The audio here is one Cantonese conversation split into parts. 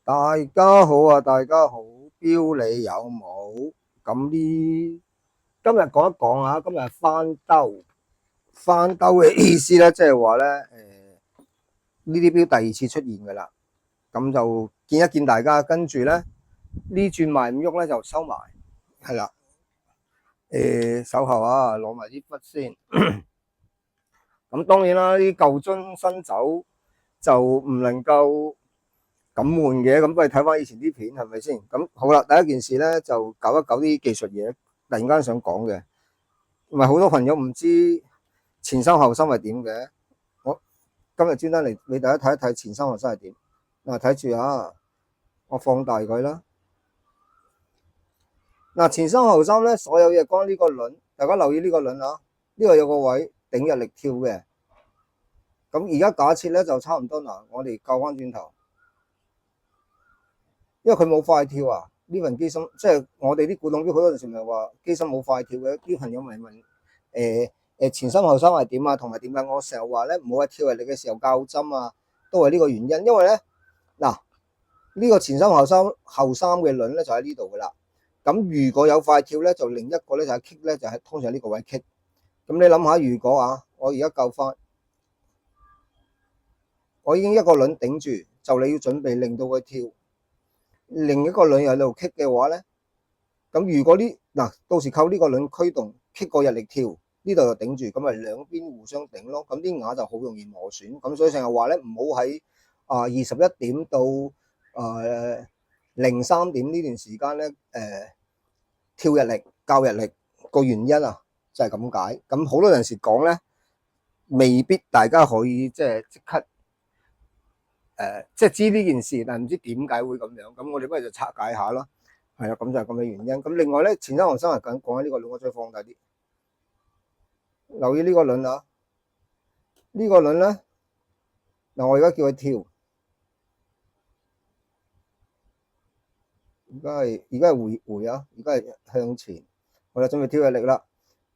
大家好啊，大家好，標你有冇？咁今日講一講啊，今日翻兜嘅意思咧，即係話咧，呢啲標第二次出現噶啦，咁就見一見大家，跟住咧呢轉賣唔喐咧就收埋，係啦，手後啊，攞埋啲筆先。咁當然啦，呢啲舊樽新酒就唔能夠咁換嘅，咁不如睇翻以前啲片係咪先？咁好啦，第一件事咧就搞一搞啲技術嘢，突然間想講嘅，唔係好多朋友唔知前心後心係點嘅。我今日專登嚟俾大家睇一睇前心後心係點。嗱，睇住啊，我放大佢啦。嗱，前心後心咧，所有嘢關呢個輪，大家留意呢個輪啊，呢個有個位頂日力跳嘅。咁而家假設咧就差唔多嗱，我哋救翻轉頭。因為佢冇快跳啊，呢份機芯即係我哋啲古董標好多陣時咪話機芯冇快跳嘅，啲朋友咪問前心後心係點啊，同埋點解我成日話咧唔好喺跳日力嘅時候校針啊，都係呢個原因。因為咧嗱呢個前心後心後三嘅輪咧就喺呢度噶啦，咁如果有快跳咧就另一個咧就係 kick 咧就係通常呢個位 kick。咁你諗下，如果啊我而家校翻，我已經一個輪頂住，就你要準備令到佢跳。另一個輪又喺度 kick 嘅話咧，咁如果到時靠呢個輪驅動 kick 個日力跳，呢度就頂住，咁咪兩邊互相頂咯，咁啲瓦就好容易磨損。咁所以成日話咧唔好喺21點到03點呢段時間咧跳日力校日力，個原因啊就係咁解。咁好多陣時講咧，未必大家可以即刻即係知呢件事，但係唔知點解會咁樣。咁我哋不如就拆解下啦。係啦，咁就係咁嘅原因。咁另外咧，前心後心係講緊呢個輪，我再放大啲，留意呢個輪啊。呢個輪咧，嗱我而家叫佢跳，而家係回啊，而家係向前。好啦，準備跳日力啦。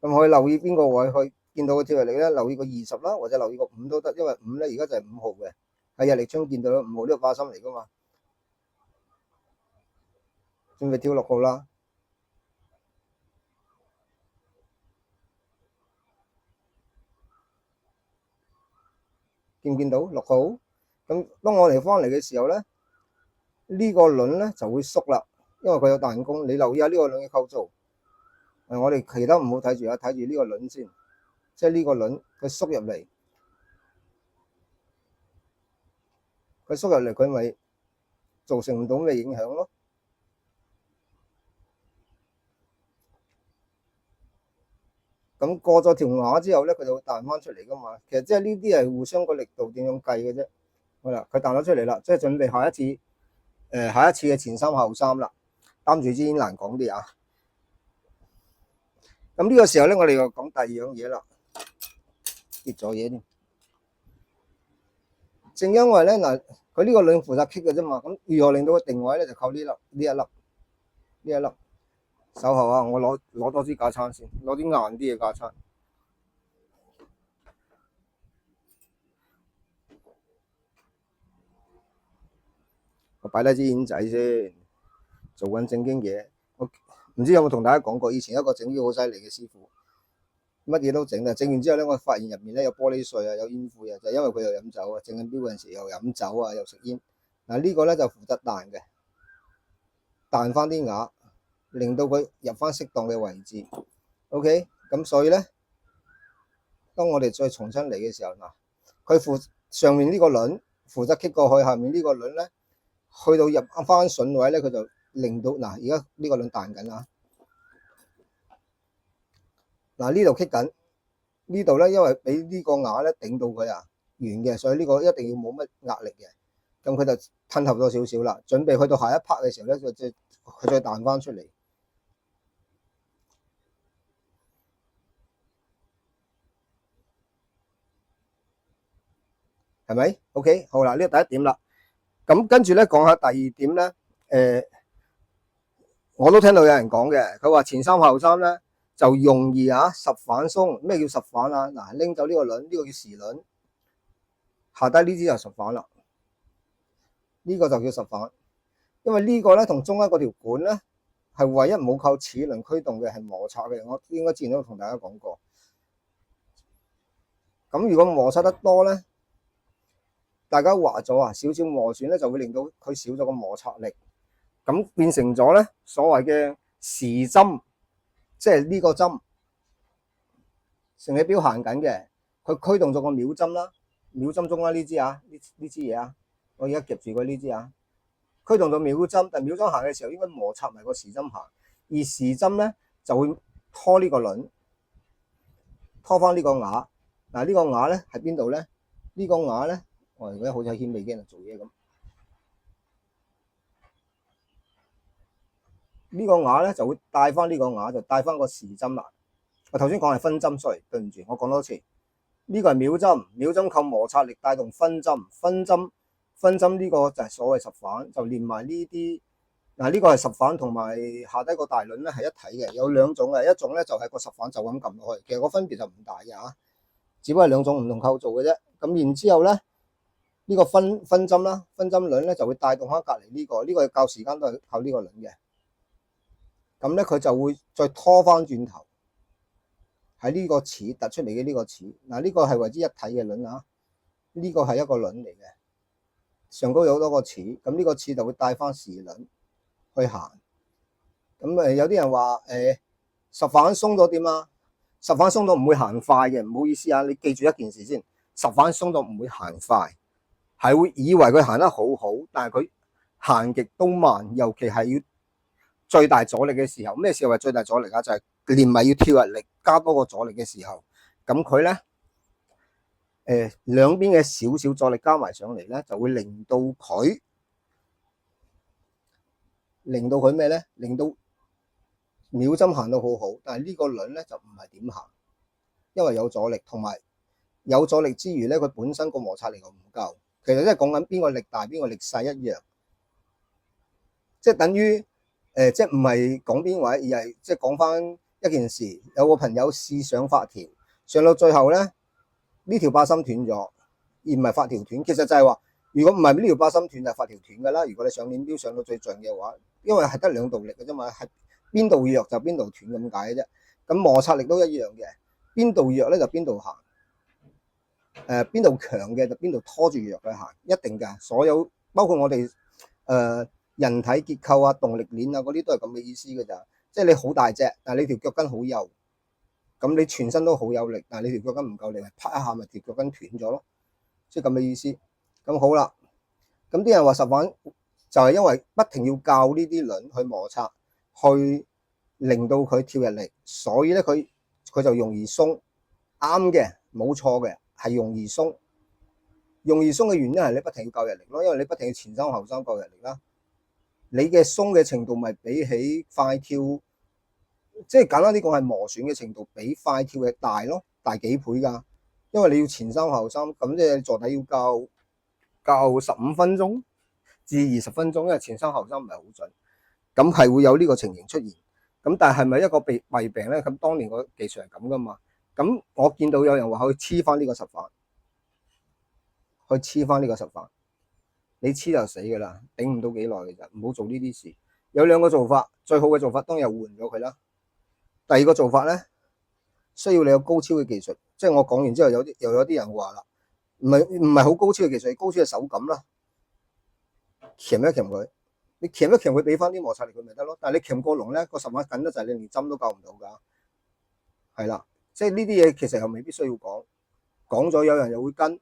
咁可以留意邊個位去見到個跳日力咧？留意個20啦，或者留意個5都得，因為5咧而家就係5號嘅，喺日力槍見到啦。5號呢個花心嚟噶嘛。準備跳6號啦。見唔見到6號？咁當我哋翻嚟嘅時候咧，呢個輪咧就會縮啦，因為佢有彈弓。你留意下呢個輪嘅構造。我哋其他唔好睇住啊，睇住呢個輪先，即係呢個輪佢縮入嚟，佢咪造成唔到咩影響咯。咁過咗條瓦之後咧，佢就會彈翻出嚟噶嘛。其實即係呢啲係互相個力度點樣計嘅啫。好啦，佢彈咗出嚟啦，即係準備下一次嘅前心後心啦。擔住支煙難講啲啊。咁呢個時候咧，我哋又講第二樣嘢啦，跌咗嘢添。正因為咧嗱，佢呢個輪負責 kick 嘅啫嘛。咁如何令到個定位咧，就靠呢一粒手後啊！我攞多支架撐先，攞啲硬啲嘅架撐。我擺低支煙仔先，做緊正經嘢。我唔知有冇同大家講過，以前一個整錶好犀利嘅師傅，乜嘢都整嘅。整完之後咧，我發現入面咧有玻璃碎啊，有煙灰啊，就係因為佢又飲酒啊，整緊錶嗰陣時又飲酒啊，又食煙。嗱呢個咧就負責彈嘅，彈翻啲瓦，令到佢入翻適當嘅位置。OK，咁所以咧，當我哋再重新嚟嘅時候，嗱，佢上面呢個輪負責 kick 過去，下面呢個輪咧，去到入翻筍位咧，佢就令到嗱，而家呢個輪彈緊啊。嗱呢度 kick 緊，呢度咧因為俾呢個瓦咧頂到佢啊圓嘅，所以呢個一定要冇乜壓力嘅。咁佢就褪後咗少少啦，準備去到下一 part 嘅時候咧，佢再彈翻出嚟。係咪 ？OK， 好啦，呢個第一點啦。咁跟住咧講下第二點咧，我都聽到有人講嘅，佢話前心後心咧就容易十反鬆。咩叫十反啊？嗱，拎走呢個輪，呢個叫時輪，下低呢支就十反啦。呢個就叫十反。因為呢個咧同中間嗰條管咧係唯一冇靠齒輪驅動嘅，係摩擦嘅。我應該之前都同大家講過。咁如果摩擦得多咧，大家話咗啊，少少磨損咧就會令到佢少咗個摩擦力，咁變成咗咧所謂嘅時針，即係呢個針成日表行緊嘅，佢驅動咗個秒針啦，秒針中啦呢支啊，呢支嘢啊，我而家夾住佢呢支啊，驅動咗秒針，但秒針行嘅時候應該摩擦埋個時針行，而時針咧就會拖呢個輪，拖翻呢個瓦。嗱，呢個瓦咧喺邊度咧？呢個瓦咧，我而家好似喺顯微鏡度做嘢咁。呢個瓦咧就會帶翻呢個瓦，就帶翻個時針啦。我頭先講係分針，sorry，對唔住，我講多次。呢個係秒針，秒針靠摩擦力帶動分針，分針呢個就係所謂十反，就連埋呢啲。嗱，呢個係十反同埋下低個大輪咧係一體嘅，有兩種嘅，一種咧就係個十反就咁撳落去，其實個分別就唔大嘅嚇，只不過係兩種唔同構造嘅啫。咁然之後咧，呢個分針啦，分針輪咧就會帶動翻隔離呢個，呢個較時間都係靠呢個輪嘅。咁咧佢就會再拖翻轉頭喺呢個齒突出嚟嘅呢個齒。嗱，呢個係為之一體嘅輪啊，呢個係一個輪嚟嘅，上高有好多個齒，咁呢個齒就會帶翻時輪去行。咁有啲人話十反鬆咗點啊？十反鬆咗唔會行快嘅，唔好意思啊，你記住一件事先，十反鬆咗唔會行快，係會以為佢行得好好，但係佢行極都慢，尤其係要最大阻力嘅時候。咩時候係最大阻力啊？就係連埋要跳入力加多個阻力嘅時候，咁佢咧兩邊嘅少少阻力加埋上嚟咧，就會令到佢咩咧？令到秒針行到好好，但係呢個輪咧就唔係點行，因為有阻力，同埋有阻力之餘咧，佢本身個摩擦力又唔夠。其實即係講緊邊個力大邊個力細一樣，即係等於即係唔係講邊位，而係即係講翻一件事。有個朋友試上發條，上到最後咧呢條把心斷咗，而唔係發條斷。其實就係話，如果唔係呢條把心斷，就係發條斷㗎啦。如果你上鏈錶上到最盡嘅話，因為係得兩度力嘅啫嘛，係邊度弱就邊度斷咁解嘅啫。咁摩擦力都一樣嘅，邊度弱咧就邊度行，邊度強嘅就邊度拖住弱去行，一定㗎。所有包括我哋人體結構啊、動力鏈啊嗰啲都係咁嘅意思㗎咋。即係你好大隻，但係你條腳筋好幼，咁你全身都好有力，但係你條腳筋唔夠力，啪一下咪條腳筋斷咗咯。即係咁嘅意思。咁好啦，咁啲人話十反就係因為不停要校呢啲輪去摩擦，去令到佢跳入力，所以咧佢就容易鬆。啱嘅，冇錯嘅，係容易鬆。容易鬆嘅原因係你不停要校入力咯，因為你不停要前三後三校入力啦。你嘅鬆嘅程度咪比起快跳，即係簡單啲講係磨損嘅程度比快跳嘅大咯，大幾倍㗎。因為你要前三後三，咁即係坐底要校15分鐘至20分鐘，因為前三後三唔係好準，咁係會有呢個情形出現。咁但係咪一個弊病咧？咁當年個技術係咁㗎嘛。咁我見到有人話去黐翻呢個十反，去黐翻呢個十反，你黐就死㗎啦，頂唔到幾耐嘅啫。唔好做呢啲事。有兩個做法，最好嘅做法當然係換咗佢啦。第二個做法咧，需要你有高超嘅技術。即係我講完之後，又有啲人話啦，唔係好高超嘅技術，高超嘅手感啦，鉗一鉗佢，你鉗一鉗佢，俾翻啲摩擦力佢咪得咯。但係你鉗過龍咧，個十反緊得滯，你連針都校唔到㗎。係啦，即係呢啲嘢其實又未必需要講，講咗有人又會跟。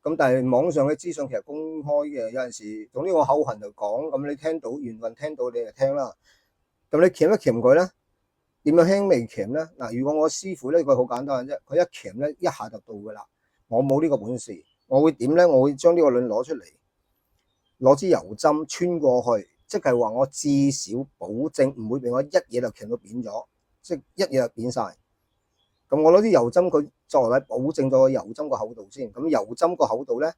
咁但係網上嘅資訊其實公開嘅，有陣時總之我口痕就講，咁你聽到緣分聽到你就聽啦。咁你鉗一鉗佢咧，點樣輕微鉗咧？嗱，如果我師傅咧，佢好簡單嘅啫，佢一鉗咧一下就到㗎啦。我冇呢個本事，我會點咧？我會將呢個輪攞出嚟，攞支油針穿過去，即係話我至少保證唔會俾我一嘢就鉗到扁咗，即係一嘢就扁晒。咁我攞啲油針佢作為保證咗個油針個厚度先。咁油針個厚度咧，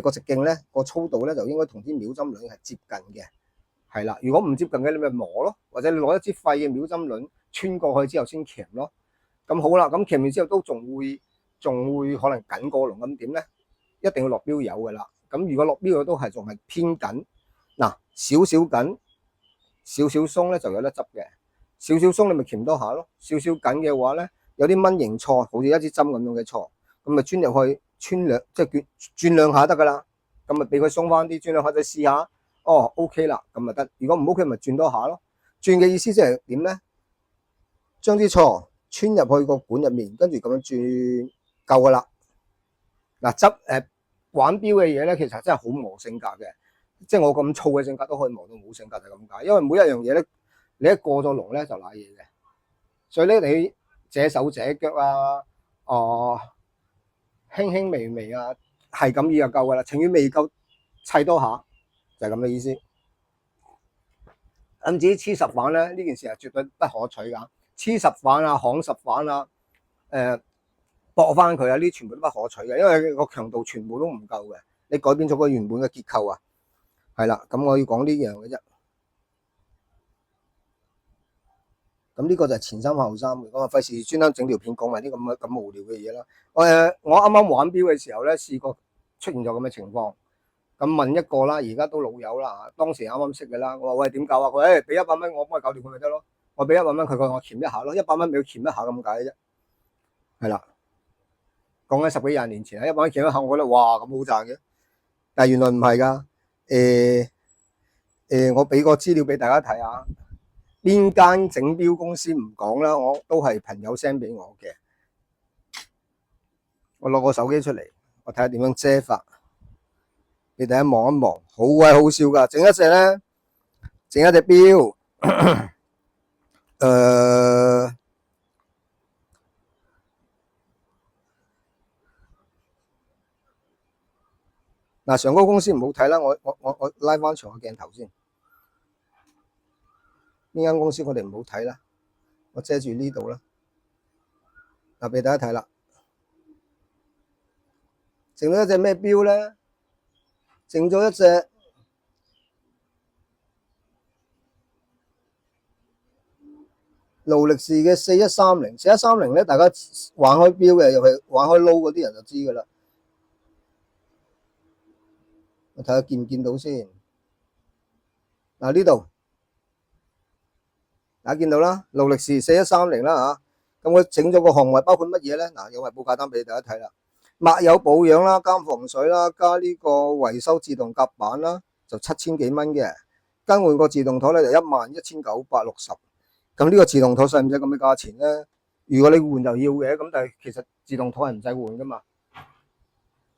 個直徑咧，個粗度咧就應該同啲秒針輪係接近嘅。係啦，如果唔接近嘅，你咪磨咯，或者你攞一支廢嘅秒針輪穿過去之後先鉗咯。咁好啦，咁鉗完之後都仲會可能緊過龍，咁點咧？一定要落標油㗎啦。咁如果落標油都係仲係偏緊，嗱，少少緊，少少鬆咧就有得執嘅，少少鬆你咪鉗多下咯，少少緊嘅話咧，有啲蚊型錯，好似一支針咁樣嘅錯，咁咪鑽入去穿兩即係轉兩下得噶啦，咁咪俾佢鬆翻啲，轉兩下再試下，哦 OK 啦，咁咪得。如果唔 OK 咪轉多下咯。轉嘅意思即係點咧？將啲錯穿入去個管入面，跟住咁樣轉夠噶啦。嗱，玩錶嘅嘢咧，其實真係好磨性格嘅，即係我咁燥嘅性格都可以磨到冇性格就係咁解。因為每一樣嘢咧，你一過咗龍咧就瀨嘢嘅，所以咧你借手借腳啊，輕輕微微啊，係咁意就夠噶啦。情願未夠砌多下，就係咁嘅意思。咁至於黐實反咧，呢件事係絕對不可取噶。黐實反啊、焊實反啊、駁翻佢啊，呢啲全部都不可取嘅，因為個強度全部都唔夠嘅。你改變咗個原本嘅結構啊，係啦。咁我要講呢樣嘅啫。咁呢個就係前衫後衫嘅，咁啊費事專登整條片講埋啲咁無聊嘅嘢啦。我啱啱玩錶嘅時候咧，試過出現咗咁嘅情況。咁問一個啦，而家都老友啦，當時啱啱識嘅啦。我話喂，點搞啊？佢誒俾100蚊我幫佢搞掂佢咪得咯。我俾100蚊佢，我鉗一下咯，100蚊俾佢鉗一下咁解啫。係啦，講緊10幾20年前啊，100蚊鉗一下，我覺得哇咁好賺嘅。但係原來唔係㗎。我俾個資料俾大家睇下，邊間整錶公司唔講啦，我都係朋友 send 俾我嘅。我攞個手機出嚟，我睇下點樣遮法。你大家望一望，好鬼好笑噶！整一隻咧，整一隻錶，嗱，上高公司唔好睇啦，我拉翻長個鏡頭先。呢間公司我哋唔好睇啦，我遮住呢度啦。嗱，俾大家睇啦，整咗一隻咩錶咧？整咗一隻勞力士嘅4130，4130咧，大家玩開錶嘅，又係玩開撈嗰啲人就知噶啦。我睇下見唔見到先。嗱，呢度大家見到啦，勞力士4130啦嚇。咁佢整咗個項目包括乜嘢咧？嗱，有埋報價單俾大家睇啦。抹油保養啦，加防水啦，加呢個維修自動夾板啦，就7000幾蚊嘅。更換個自動台咧就11960。咁呢個自動台使唔使咁嘅價錢咧？如果你換就要嘅，咁但係其實自動台係唔使換噶嘛。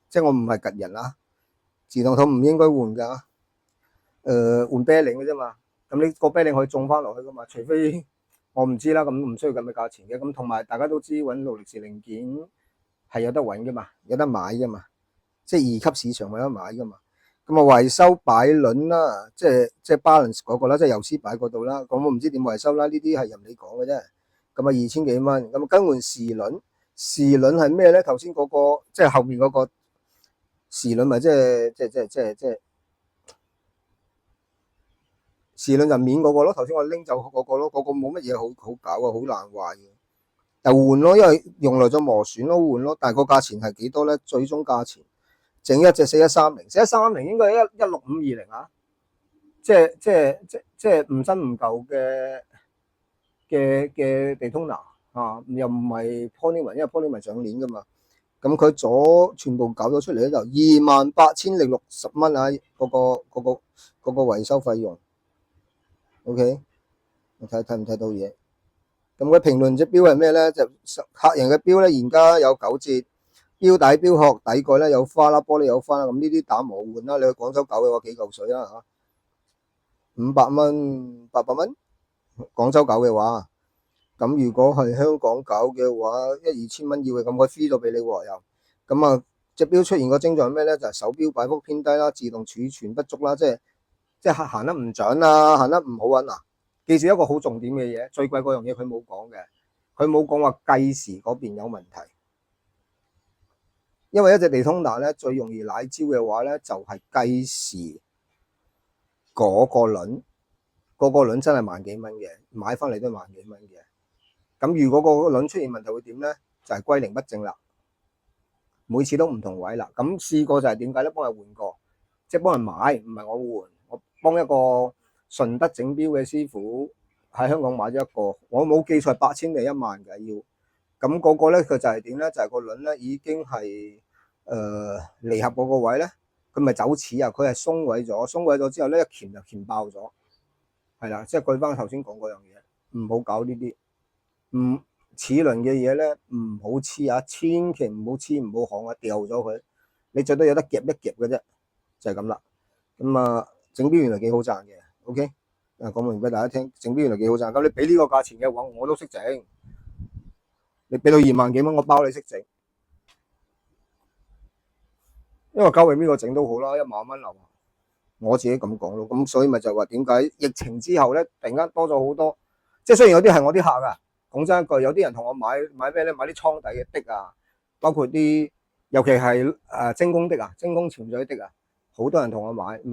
即係我唔係吉人啦，自動台唔應該換噶。換啤令嘅啫嘛。咁你個啤令可以種翻落去噶嘛？除非我唔知啦，咁唔需要咁嘅價錢嘅。咁同埋大家都知揾勞力士零件係有得揾噶嘛，有得買噶嘛，即係二級市場有得買噶嘛。咁啊維修擺輪啦，即係 balance 嗰個啦，即係油絲擺嗰度啦。咁我唔知點維修啦，呢啲係任你講嘅啫。咁啊2000幾蚊。咁更換時輪，時輪係咩咧？頭先嗰個即係後面嗰個時輪咪即係時輪就面嗰個咯。頭先我拎走嗰個咯，嗰個冇乜嘢好搞啊，好難壞嘅。就換咯，因為用來咗磨損咯，換咯。但係個價錢係幾多咧？最終價錢整一隻4130應該係16520啊，即係唔新唔舊嘅地通拿啊，又唔係 Polymer，因為 Polymer上鏈噶嘛。咁佢左全部搞咗出嚟咧就28060蚊啊，嗰個維修費用。OK， 你睇唔睇到嘢？咁佢評論隻錶係咩咧？就客人嘅錶咧，現價有9折，錶帶、錶殼、底蓋咧有花啦，玻璃有花啦。咁呢啲打磨換啦，你去廣州搞嘅話幾嚿水啦嚇，500蚊、800蚊。廣州搞嘅話，咁如果係香港搞嘅話，1、2千蚊要嘅，咁佢 free 咗俾你喎又。咁啊，隻錶出現個徵象係咩咧？就係手錶擺幅偏低啦，自動儲存不足啦，即係行得唔準啦，行得唔好穩啊。記住一個好重點嘅嘢，最貴嗰樣嘢佢冇講嘅，佢冇講話計時嗰邊有問題，因為一隻地通拿咧最容易奶招嘅話咧就係計時嗰個輪真係萬幾蚊嘅，買翻嚟都係萬幾蚊嘅。咁如果個輪出現問題會點咧？就係歸零不正啦，每次都唔同位啦。咁試過就係點解咧？幫佢換過，即係幫人買，唔係我換。幫一個順德整錶嘅師傅喺香港買咗一個，我冇記錯8000定1萬嘅要。咁嗰個咧佢就係點咧？就係個輪咧已經係離合嗰個位咧，佢咪走齒啊？佢係鬆位咗之後咧一鉗就鉗爆咗，係啦，即係據翻頭先講嗰樣嘢，唔好搞呢啲，唔齒輪嘅嘢咧唔好黐啊，千祈唔好黐，唔好行啊，掉咗佢，你最多有得夾一夾嘅啫，就係咁啦。咁啊，整錶原來幾好賺嘅 ，OK， 講明俾大家聽，整錶原來幾好賺。咁你俾呢個價錢嘅話，我都識整。你俾到2萬幾蚊，我包你識整。因為交俾邊個整都好啦，1萬蚊樓，我自己咁講咯。咁所以咪就話點解疫情之後咧，突然間多咗好多，即係雖然有啲係我啲客噶，講真一句，有啲人同我買咩咧？買啲倉底嘅的啊，包括啲尤其係精工的啊，精工潛水的啊，好多人同我買去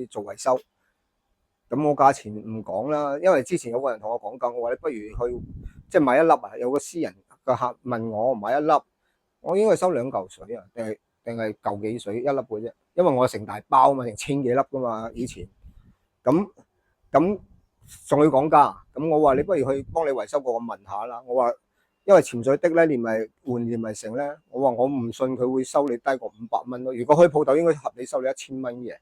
做維修。咁我價錢唔講啦，因為之前有個人同我講緊，我話你不如去即係買一粒啊，有個私人個客問我買一粒，我應該收2嚿水啊，定係嚿幾水一粒嘅啫，因為我成大包嘛，成千幾粒噶嘛以前，咁仲要講價，咁我話你不如去幫你維修過，我問下啦，我話因為潛水的咧，連埋換連埋成咧，我話我唔信佢會收你低過500蚊咯，如果開鋪頭應該合理收你1000蚊嘅。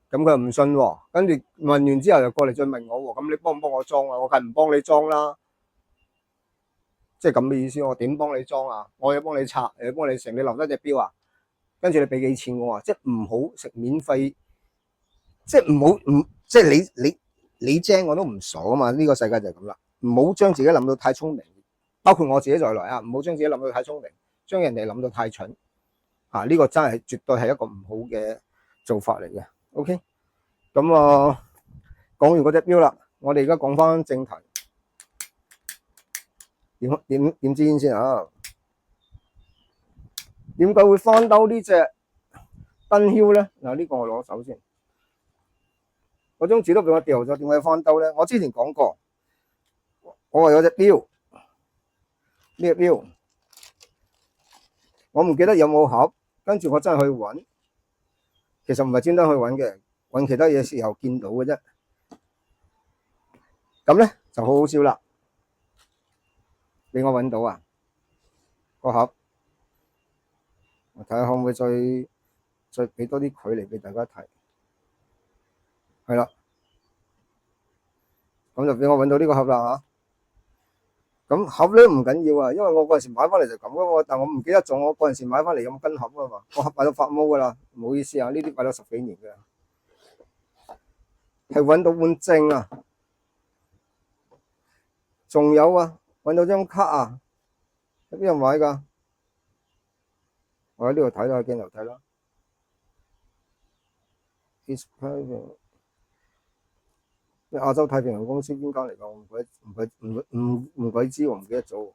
咁佢又唔信喎，跟住問完之後又過嚟再問我喎，咁你幫唔幫我裝啊？我梗係唔幫你裝啦，即係咁嘅意思。我點幫你裝啊？我要幫你拆，又要幫你成，你留低隻錶啊？跟住你俾幾錢我啊？即係唔好食免費，即係唔好即係你精我都唔傻啊嘛！呢個世界就係咁啦，唔好將自己諗到太聰明，包括我自己在內啊，唔好將自己諗到太聰明，將人哋諗到太蠢啊！呢個真係絕對係一個唔好嘅做法嚟嘅。OK， 咁講完嗰隻錶啦，我哋而家講翻正題，點知先啊？點解會翻兜呢隻燈簫咧？嗱，呢個我攞手先，嗰張紙都俾我掉咗，點解翻兜咧？我之前講過，我話有隻錶，呢隻錶，我唔記得有冇盒，跟住我真係去揾。其實唔係專登去揾嘅，揾其他嘢時候見到嘅啫。咁咧就好好笑啦，俾我揾到啊個盒，我睇下可唔可以再俾多啲距離俾大家睇。係啦，咁就俾我揾到呢個盒啦嚇。咁盒咧唔緊要啊，因為我嗰陣時買翻嚟就咁噶嘛，但我唔記得咗我嗰陣時買翻嚟有冇跟盒啊嘛，個盒擺到發毛噶啦，唔好意思啊，呢啲擺咗10幾年㗎。係揾到本證啊，仲有啊，揾到張卡啊，喺邊度買㗎？我喺呢度睇啦，鏡頭睇啦。亞洲太平洋公司邊間嚟㗎？我唔鬼知喎，唔記得咗。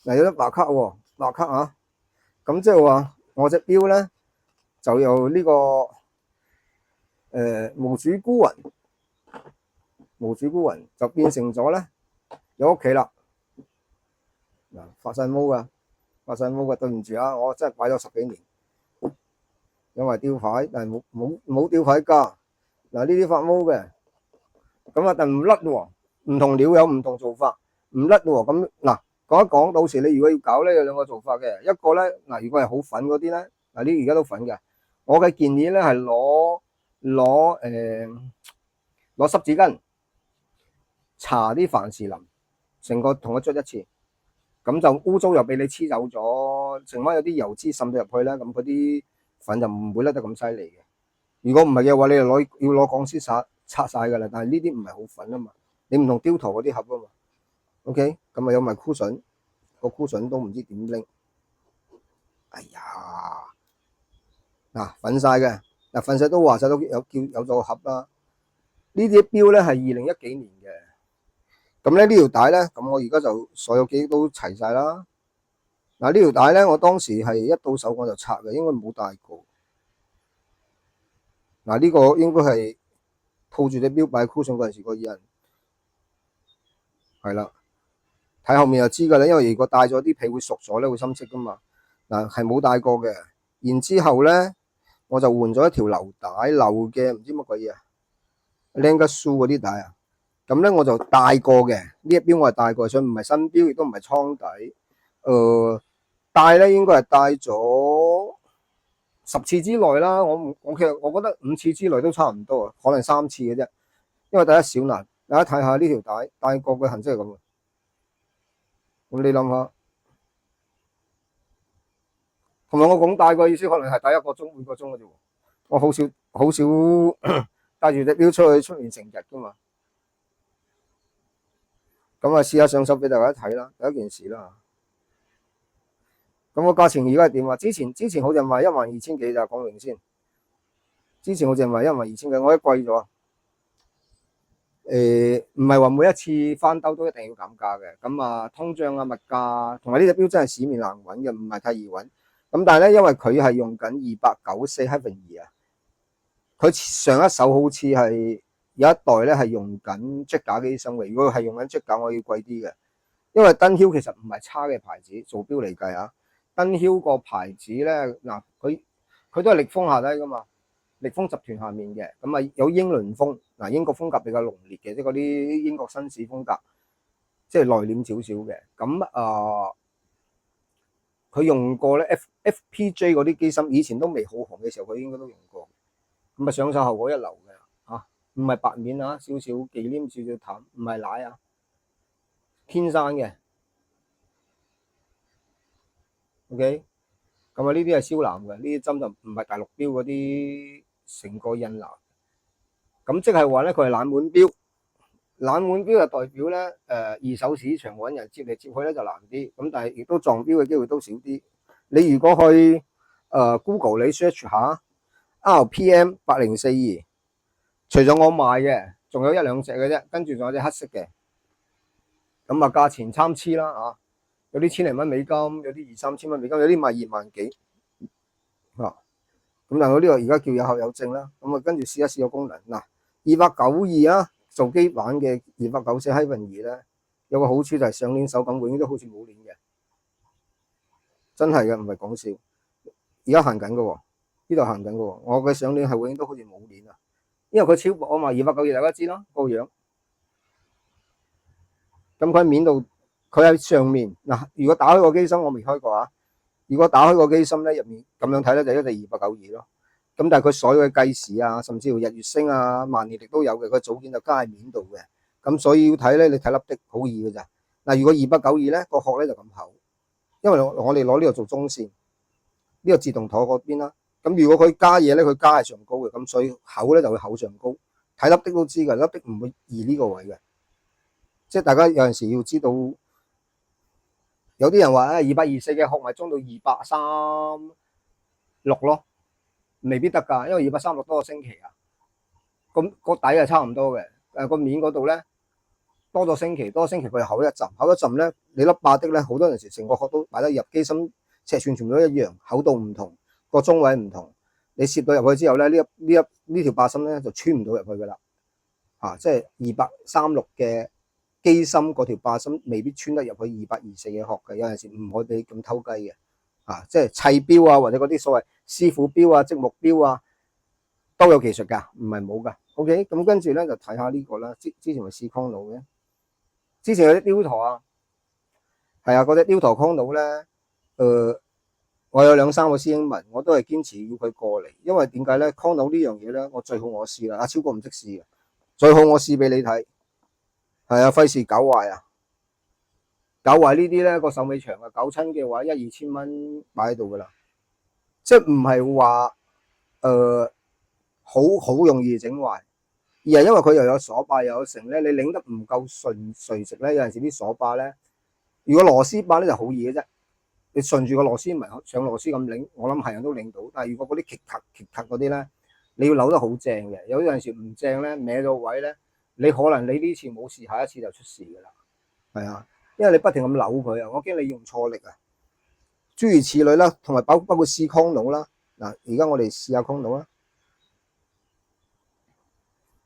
嗱，有得白卡喎，白卡啊！咁即係話我隻錶咧就由呢個無主孤魂就變成咗咧有屋企啦。嗱，發晒毛㗎，對唔住啊，我真係擺咗10幾年，因為吊牌，但係冇吊牌架。嗱，呢啲發毛嘅，咁啊，但唔甩喎，唔同料有唔同做法，唔甩喎。咁嗱，講一講，到時你如果要搞咧，有2個做法嘅，一個咧嗱，如果係好粉嗰啲咧，嗱呢而家都粉嘅，我嘅建議咧係攞濕紙巾搽啲凡士林，成個同佢捽一次，咁就污糟又俾你黐走咗，剩翻有啲油脂滲到入去咧，咁嗰啲粉就唔會甩得咁犀利嘅。如果唔係嘅話，你就要攞鋼絲擦晒噶啦。但係呢啲唔係好粉啊嘛，你唔同雕陀嗰啲盒啊嘛。OK， 咁啊有埋箍筍，個箍筍都唔知點拎。哎呀，嗱粉晒嘅，嗱粉晒都話晒都有咗個盒啦。呢啲錶咧係2010幾年嘅，咁咧呢條帶咧，咁我而家就所有記憶都齊晒啦。嗱呢條帶咧，我當時係一到手我就拆嘅，應該冇帶過。嗱呢個應該係套住隻錶擺箍上嗰陣時個人，係啦，睇後面就知噶啦，因為如果戴咗啲皮會熟咗咧，會深色噶嘛。嗱係冇戴過嘅，然之後咧我就換咗一條流帶，流嘅唔知乜鬼嘢啊 ，Language 嗰啲帶啊。咁咧我就戴過嘅，呢一錶我係戴過，所以唔係新錶，亦都唔係倉底。戴咧應該係戴咗10次之內啦。我其實我覺得5次之內都差唔多啊，可能3次嘅啫。因為第一少難，大家睇下呢條帶戴過嘅痕跡係咁。咁你諗下，同埋我講戴過意思，可能係戴1個鐘、半個鐘嘅啫。我好少帶住隻錶出面成日噶嘛。咁啊，試下上手俾大家睇啦，第一件事啦。咁個價錢而家係點啊？之前好似賣12000幾咋，講明先。之前好似賣12000幾，我覺得貴咗。唔係話每一次翻兜都一定要減價嘅。咁啊，通脹啊、物價同埋呢隻錶真係市面難揾嘅，唔係太易揾。咁但係咧，因為佢係用緊294-2啊，佢上一手好似係有一代咧係用緊積架機身嘅。如果係用緊積架，我要貴啲嘅。因為燈熵其實唔係差嘅牌子，做錶嚟計啊。燈熵個牌子咧，嗱佢都係力豐下低噶嘛，力豐集團下面嘅。咁啊有英倫風，嗱英國風格比較濃烈嘅，即係嗰啲英國紳士風格，即係內斂少少嘅。咁佢用過咧 FPJ 嗰啲機芯，以前都未好紅嘅時候，佢應該都用過。咁啊上手效果一流嘅嚇，唔係白面啊，少少忌廉，少少淡，唔係奶啊，天生嘅。OK。咁啊，呢啲係燒藍嘅，呢啲針就唔係大陸錶嗰啲成個印藍。咁即係話咧，佢係冷門錶。冷門錶就代表咧，二手市場揾人接嚟接去咧就難啲。咁但係亦都撞錶嘅機會都少啲。你如果去Google 你 search 下 RPM8042，除咗我賣嘅，仲有1、2隻嘅啫，跟住仲有隻黑色嘅。咁啊，價錢參差啦啊！有啲千零蚊美金，有啲2、3千蚊美金，有啲賣2萬幾啊。咁但係我呢個而家叫有效有證啦。咁啊，跟住試一試個功能嗱，292啊，做機版嘅294-2咧，有個好處就係上鏈手感永遠都好似冇鏈嘅，真係嘅，唔係講笑。而家行緊嘅喎，呢度行緊嘅喎，我嘅上鏈係永遠都好似冇鏈啊，因為佢超薄啊嘛。292大家知啦，個樣。咁佢喺面度，佢喺上面嗱。如果打開個機芯，我未開過啊。如果打開個機芯咧，入面咁樣睇咧，就一隻292咯。咁但係佢所有嘅計時啊，甚至乎日月星啊、萬年曆都有嘅，佢組件就加喺面度嘅。咁所以要睇咧，你睇粒的好易嘅咋。嗱，如果292咧，個殼咧就咁厚，因為我哋攞呢度做中線，呢個自動舵嗰邊啦。咁如果佢加嘢咧，佢加係上高嘅，咁所以厚咧就會厚上高。睇粒的都知㗎，粒的唔會移呢個位嘅。即係大家有陣時要知道，有啲人話224嘅殼咪裝到236咯，未必得㗎，因為236多個星期啊。咁個底係差唔多嘅，個面嗰度咧多咗星期，佢厚一陣咧，你粒霸的咧，好多陣時成個殼都擺得入，機芯尺寸全部都一樣，厚度唔同，個中位唔同，你攝到入去之後咧，呢條霸芯咧就穿唔到入去㗎啦。即係236嘅機芯嗰條霸芯未必穿得入去224嘅殼嘅，有陣時唔可以俾咁偷雞嘅。即係砌錶啊，或者嗰啲所謂師傅錶啊、積木錶啊，都有技術㗎，唔係冇㗎。OK， 咁跟住咧就睇下呢個啦。之前咪試康奴嘅，之前有啲雕陀啊，係啊，嗰隻雕陀康奴咧，我有2、3個師兄問，我都係堅持要佢過嚟，因為點解咧？康奴呢樣嘢咧，我最好我試啦，阿超哥唔識試嘅，最好我試俾你睇。係啊，費事搞壞啊！搞壞呢啲咧個手尾長啊，搞親嘅話1、2千蚊擺喺度噶啦，即係唔係話好容易整壞，而係因為佢又有鎖把又有成咧，你擰得唔夠垂直咧，有陣時啲鎖把咧，如果螺絲把咧就好易嘅啫，你順住個螺絲咪上螺絲咁擰，我諗係人都擰到。但係如果嗰啲棘卡嗰啲咧，你要扭得好正嘅，有陣時唔正咧，歪咗位咧，你可能你呢次冇事，下一次就出事噶啦。係啊，因為你不停咁扭佢啊，我驚你用錯力啊，諸如此類啦，同埋包括試康奴啦。嗱，而家我哋試下康奴啦。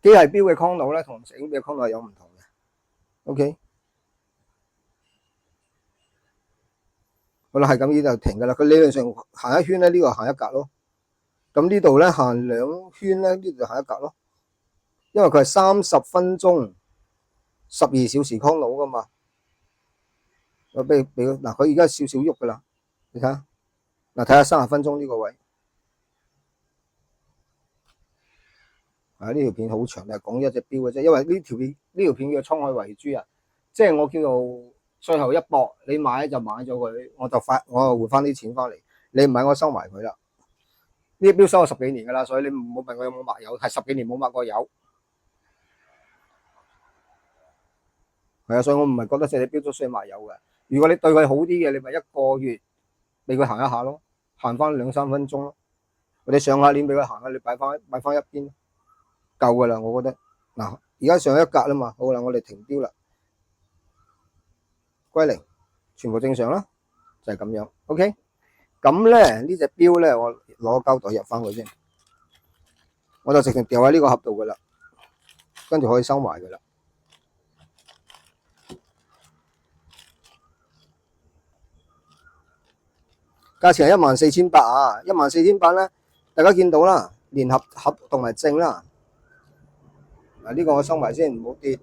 機械錶嘅康奴咧，同石英錶嘅康奴係有唔同嘅。OK， 好啦，係咁呢就停噶啦。佢理論上行一圈咧，呢個行一格咯。咁呢度咧行2圈咧，呢度就行一格咯。因為佢係30分鐘12小時 chrono 噶嘛。我俾嗱，佢而家少少喐噶啦，你睇下嗱，睇下30分鐘呢個位。呢條片好長，係講一隻錶嘅啫。因為呢條片叫滄海遺珠啊，即係我叫做最後一搏，你買就買咗佢，我就換翻啲錢翻嚟。你唔買我收埋佢啦。呢啲錶收咗10幾年噶啦，所以你唔好問我有冇抹油，係10幾年冇抹過油。係啊，所以我唔係覺得隻錶都需要抹油嘅。如果你對佢好啲嘅，你咪1個月俾佢行一下咯，行翻2-3分鐘咯。或者上下鏈俾佢行下，你擺翻一邊。夠噶啦，我覺得嗱，而家上一格啦嘛，好啦，我哋停錶啦，歸零，全部正常啦，就係咁樣。OK，咁咧呢隻錶咧，我攞膠袋入翻去先，我就直情掉喺呢個盒度噶啦，跟住可以收埋噶啦。價錢係14,800啊，14,800咧，大家見到啦，連盒同埋正啦。嗱，呢個我收埋先，唔好跌，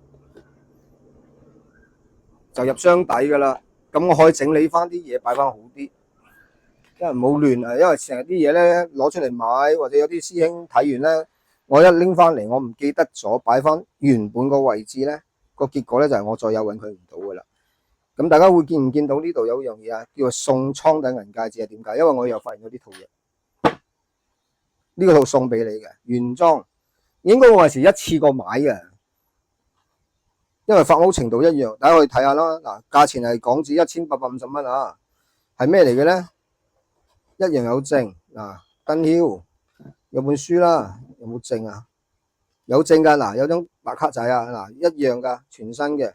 就入箱底噶啦。咁我可以整理翻啲嘢，擺翻好啲，因為唔好亂啊。因為成日啲嘢咧攞出嚟買，或者有啲師兄睇完咧，我一拎翻嚟，我唔記得咗擺翻原本個位置咧，個結果咧就係我再有揾佢唔到噶啦。咁大家會見唔見到呢度有樣嘢啊？叫做送倉底銀戒指係點解？因為我又發現咗呢套嘢，呢個套送俾你嘅原裝。應該我係一次過買嘅，因為發毛程度一樣，大家可以睇下啦。嗱，價錢係港紙1850蚊啊，係咩嚟嘅咧？一樣有證嗱，燈罌有本書啦，有冇證啊？有證噶，嗱，有張白卡仔啊，嗱，一樣噶，全新嘅。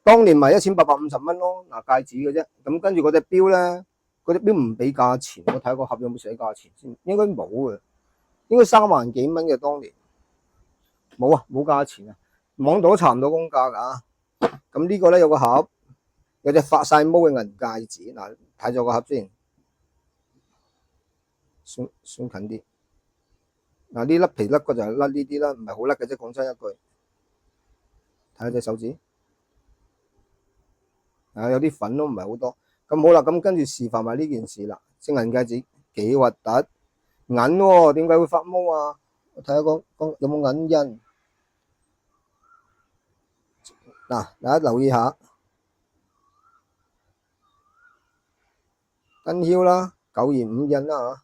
當年咪1850蚊咯，嗱，戒指嘅啫。咁跟住嗰隻錶咧，嗰隻錶唔俾價錢，我睇下個盒有冇寫價錢先，應該冇嘅。應該3萬幾蚊嘅，當年冇啊，冇價錢啊，網度都查唔到公價噶。咁呢個咧有個盒，有隻發晒毛嘅銀戒指，嗱，睇咗個盒先，鬆近啲。嗱，呢粒皮甩個就係甩呢啲啦，唔係好甩嘅啫，講真一句。睇下隻手指，有啲粉都唔係好多。咁好啦，咁跟住示範埋呢件事啦。隻銀戒指幾核突。銀喎，點解會發毛啊？我睇下有冇銀印。嗱，大家留意下，燈罌啦，925印啦嚇。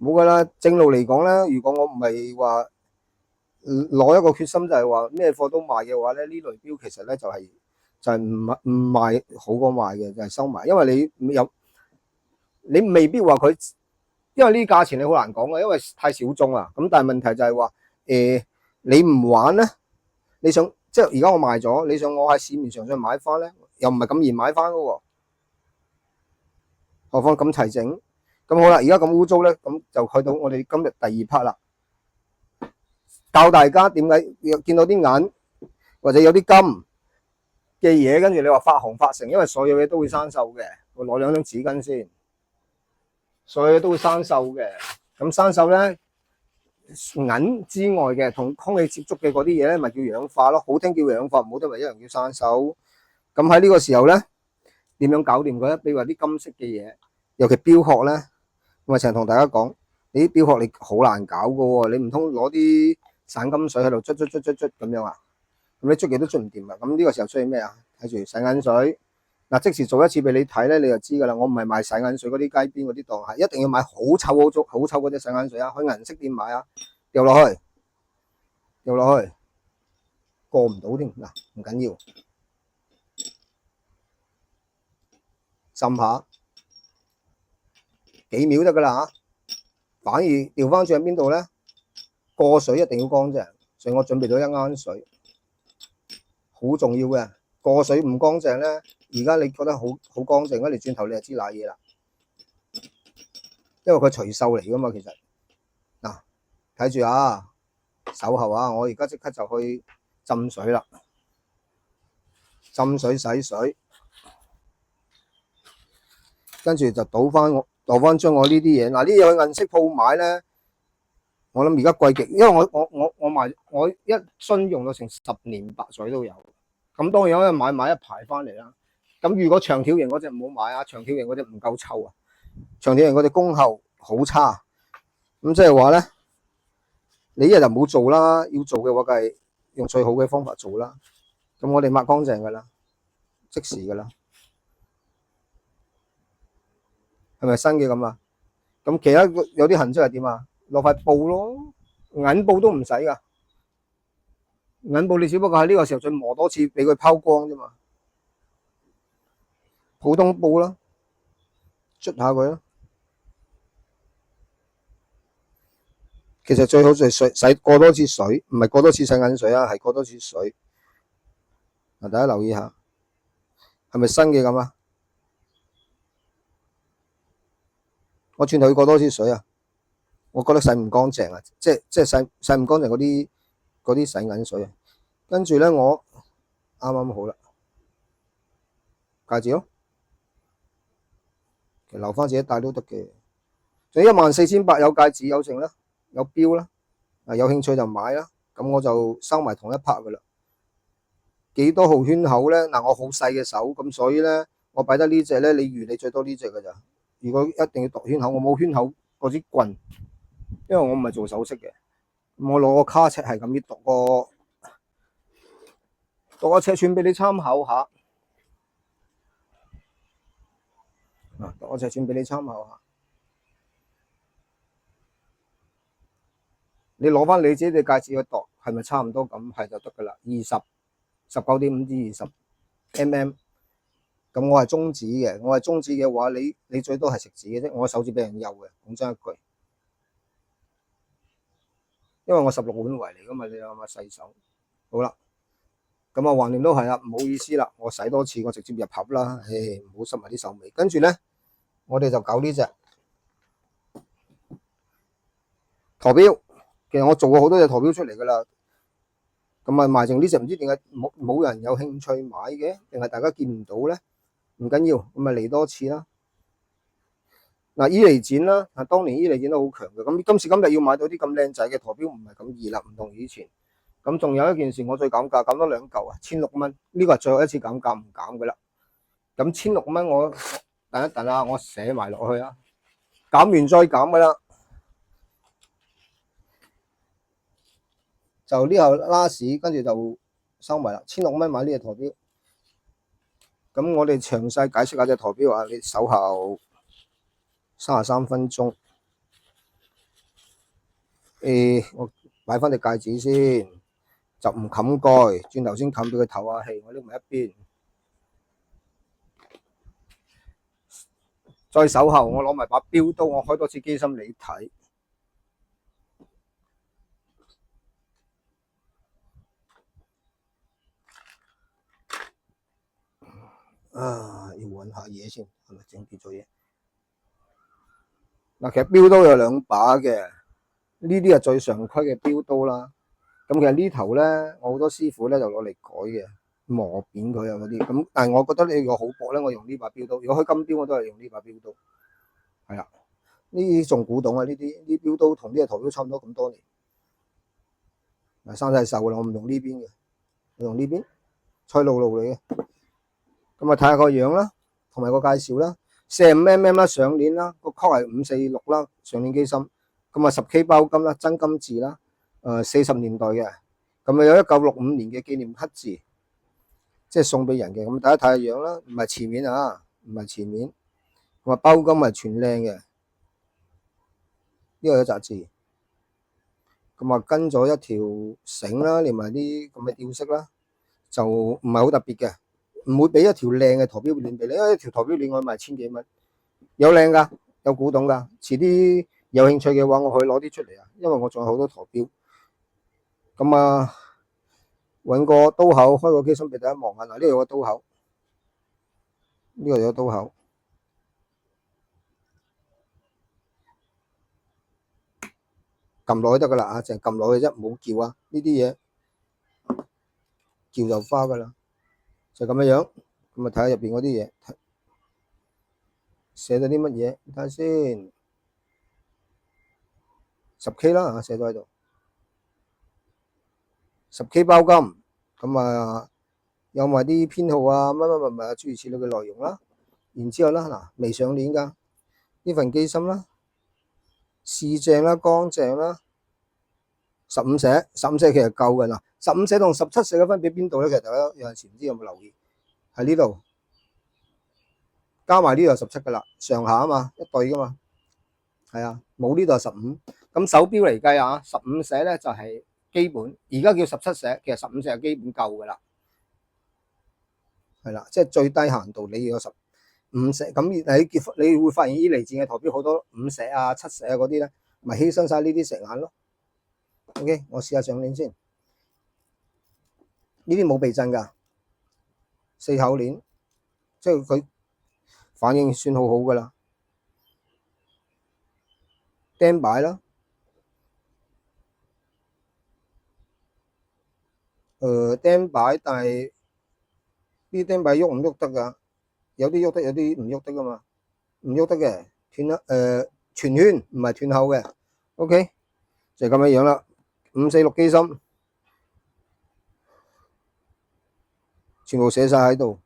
冇噶啦，正路嚟講咧，如果我唔係話攞一個決心，就係話咩貨都賣嘅話咧，呢類錶其實咧就係唔賣好過賣嘅，就係收埋，因為你未必話佢，因為呢啲價錢你好難講嘅，因為太小眾啦。咁但係問題就係話，你唔玩咧，你想即係而家我賣咗，你想我喺市面上再買翻咧，又唔係咁易買翻噶喎。何況咁齊整，咁好啦，而家咁污糟咧，咁就去到我哋今日第2 part 啦，教大家點解見到啲銀或者有啲金嘅嘢，跟住你話發紅發成，因為所有嘢都會生鏽嘅。我攞2張紙巾先。所有都會生鏽嘅，咁生鏽咧，銀之外嘅同空氣接觸嘅嗰啲嘢咧，咪叫氧化咯。好聽叫氧化，唔好聽咪一樣叫生鏽。咁喺呢個時候咧，點樣搞掂佢咧？比如話啲金色嘅嘢，尤其錶殼咧，我成日同大家講，你啲錶殼你好難搞噶喎，你唔通攞啲散金水喺度捽咁樣啊？咁你捽極都捽唔掂啊！咁呢個時候需要咩啊？睇住洗銀水。嗱，即時做一次俾你睇咧，你就知噶啦。我唔係賣洗銀水嗰啲街邊嗰啲檔，係一定要買好臭嗰隻洗銀水啊！去銀色店買啊，掉落去，過唔到添。嗱，唔緊要，浸下幾秒得噶啦嚇。反而調翻轉喺邊度咧？過水一定要乾淨，所以我準備咗1盎水，好重要嘅。過水唔乾淨咧，而家你覺得好乾淨咧，你轉頭你就知瀨嘢啦，因為佢除鏽嚟噶嘛，其實嗱，睇住啊，手後啊，我而家即刻就去浸水啦，浸水洗水，跟住就倒翻將我呢啲嘢，嗱呢嘢去銀色鋪買咧，我諗而家貴極，因為我一樽用到成10年白水都有，咁當然有人買一排翻嚟啦。咁如果長條型嗰隻唔好買啊，長條型嗰隻唔夠臭啊，長條型嗰隻功效好差，咁即係話咧，你一日就唔好做啦，要做嘅話梗係用最好嘅方法做啦。咁我哋抹乾淨噶啦，即時噶啦，係咪新嘅咁啊？咁其他有啲痕跡係點啊？落塊布咯，銀布都唔使噶，銀布你只不過喺呢個時候再磨多次，俾佢拋光啫嘛。普通布啦，捽下佢啦。其實最好就係洗過多次水，唔係過多次洗銀水啊，係過多次水。嗱，大家留意下，係咪新嘅咁啊？我轉頭要過多次水啊，我覺得洗唔乾淨啊，即係洗唔乾淨嗰啲洗銀水啊。跟住咧，我啱啱好啦，戒指咯，其實留翻自己戴都得嘅。仲14800有戒指有剩啦，有錶啦，有興趣就買啦。咁我就收埋同一 part 噶啦。幾多號圈口咧？嗱，我好細嘅手，咁所以咧，我擺得呢隻咧，你預你最多呢隻噶咋。如果一定要度圈口，我冇圈口嗰支棍，因為我唔係做首飾嘅。我攞個卡尺係咁樣度個尺寸俾你參考下。度個尺寸俾你參考下。你攞翻你自己嘅戒指去度，係咪差唔多咁？係就得噶啦。19.5至20 mm。咁我係中指嘅，我係中指嘅話，你最多係食指嘅啫。我手指俾人幼嘅，講真一句。因為我16碗圍嚟噶嘛，你諗下細手。好啦，咁啊橫掂都係啦，唔好意思啦，我洗多次，我直接入盒啦，唉，唔好濕埋啲手尾。跟住咧，我哋就搞呢隻陀錶。其實我做過好多隻陀錶出嚟噶啦，咁啊賣剩呢隻唔知點解冇人有興趣買嘅，定係大家見唔到咧？唔緊要，咁咪嚟多次啦。嗱，伊利展啦，當年伊利展都好強嘅。咁今時今日要買到啲咁靚仔嘅陀錶唔係咁易啦，唔同以前。咁仲有一件事，我再減價，減多2嚿啊，1600蚊。呢個係最後一次減價，唔減噶啦。咁1600蚊，我等一等啊，我寫埋落去啊，減完再減噶啦。就呢後拉屎，跟住就收埋啦。1600蚊買呢隻陀錶。咁我哋詳細解釋下隻陀錶啊，你守候33分鐘。我擺翻隻戒指先，就唔冚蓋，轉頭先冚俾佢透下氣。我拎埋一邊，再守候，我攞埋把錶刀，我開多次機芯你睇。要揾下嘢先，係咪整跌咗嘢？嗱，其實錶刀有2把嘅，呢啲係最常規嘅錶刀啦。咁其實呢頭咧，我好多師傅咧就攞嚟改嘅，磨扁佢啊嗰啲。咁但係我覺得你如果好薄咧，我用呢把錶刀。如果開金錶，我都係用呢把錶刀。係啦，呢啲仲古董啊，呢啲錶刀同呢個陀錶差唔多咁多年。嗱，生晒鏽啦，我唔用呢邊嘅，我用呢邊，賽璐璐嚟嘅。咁啊睇下個樣啦，同埋個介紹啦，45mm 啦上鏈啦，個殼係546啦上鏈機芯，咁啊10K 包金啦，真金字啦，40年代嘅，咁啊有1965年嘅紀念刻字，即係送俾人嘅。咁大家睇下樣啦，唔係前面啊，唔係前面，咁啊包金係全靚嘅，呢個有雜字，咁啊跟咗一條繩啦，連埋啲咁嘅吊飾啦，就唔係好特別嘅。唔會俾一條靚嘅陀錶鏈俾你，因為一條陀錶鏈我賣1000幾蚊，有靚噶，有古董噶。遲啲有興趣嘅話，我可以攞啲出嚟啊，因為我仲有好多陀錶。咁啊，揾個刀口，開個機芯俾大家望下。嗱，呢度有個刀口，呢度有個刀口，撳落去得噶啦啊，淨係撳落去啫，唔好叫啊。呢啲嘢叫就花噶啦。就咁樣樣，咁啊睇下入邊嗰啲嘢，寫咗啲乜嘢？睇下先，10K 啦，寫咗喺度，10K 包金，咁啊有埋啲編號啊，乜乜乜啊，諸如此類嘅內容啦。然之後啦，嗱未上鏈㗎呢份機芯啦，試正啦，乾淨啦，15寫其實夠㗎啦。15寫同17寫嘅分別邊度咧？其實大家有陣時唔知有冇留意喺呢度，加埋呢度17㗎啦，上下啊嘛，一對㗎嘛，係啊，冇呢度係15。咁手錶嚟計啊，15寫咧就係基本，而家叫17寫，其實15寫係基本夠㗎啦，係啦，即係最低限度你要有15寫。咁你會發現伊尼戰嘅台錶好多5寫啊、7寫啊嗰啲咧，咪犧牲晒呢啲石眼咯。OK， 我試下上鏈先，呢啲冇避震㗎，4口鏈，即係佢反應算好好㗎啦。釘擺啦，釘擺，但係呢啲釘擺喐唔喐得㗎？有啲喐得，有啲唔喐得㗎嘛，唔喐得嘅斷啦，全圈唔係斷口嘅。OK，就係咁樣樣啦。546機芯，全部寫晒喺度，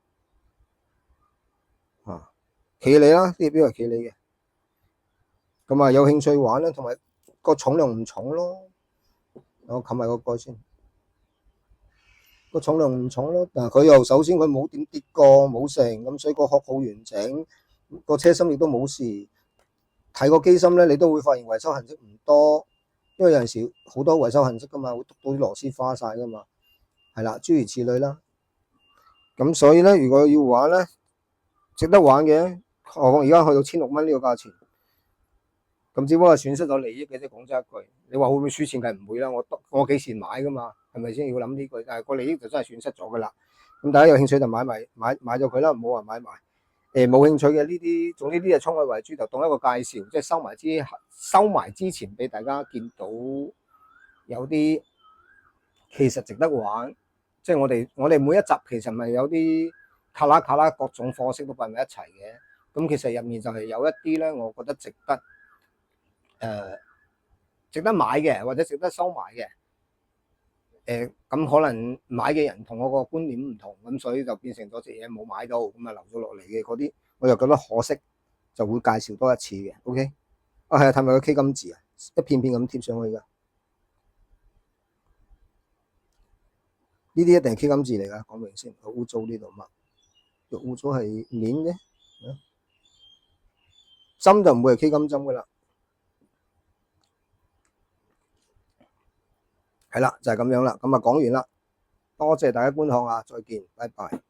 啊，企理啦，呢啲表係企理嘅。咁啊，有興趣玩啦，同埋個重量唔重咯。我冚埋個蓋先，個重量唔重咯。但係佢又首先佢冇點跌過，冇成咁，所以個殼好完整，個車芯亦都冇事。睇個機芯咧，你都會發現維修痕跡唔多，因為有陣時好多維修痕跡噶嘛，會篤到啲螺絲花晒噶嘛，係啦，諸如此類啦。咁所以咧，如果要玩咧，值得玩嘅。何況而家去到1600蚊呢個價錢，咁只不過係損失咗利益嘅啫。講真一句，你話會唔會輸錢？梗係唔會啦。我幾時買噶嘛？係咪先要諗呢句？但係個利益就真係損失咗噶啦。咁大家有興趣就買咗佢啦，唔好話買埋。冇興趣嘅呢啲，總之呢啲係衝佢為主，就當一個介紹，即係收埋之前俾大家見到有啲其實值得玩。即係我哋每一集其實咪有啲卡啦各種貨色都擺埋一齊嘅。咁其實入面就係有一啲咧，我覺得值得買嘅，或者值得收埋嘅。咁可能買嘅人同我個觀點唔同，咁所以就變成咗隻嘢冇買到，咁啊留咗落嚟嘅嗰啲，我就覺得可惜，就會介紹多一次嘅。OK，係啊，睇埋個 K 金字啊，一片片咁貼上去噶，呢啲一定係 K 金字嚟噶，講明先，好污糟呢度乜？肉污糟係面嘅，針就唔會係 K 金針噶啦。係啦，就係咁樣啦，咁啊講完啦，多謝大家觀看啊，再見，拜拜。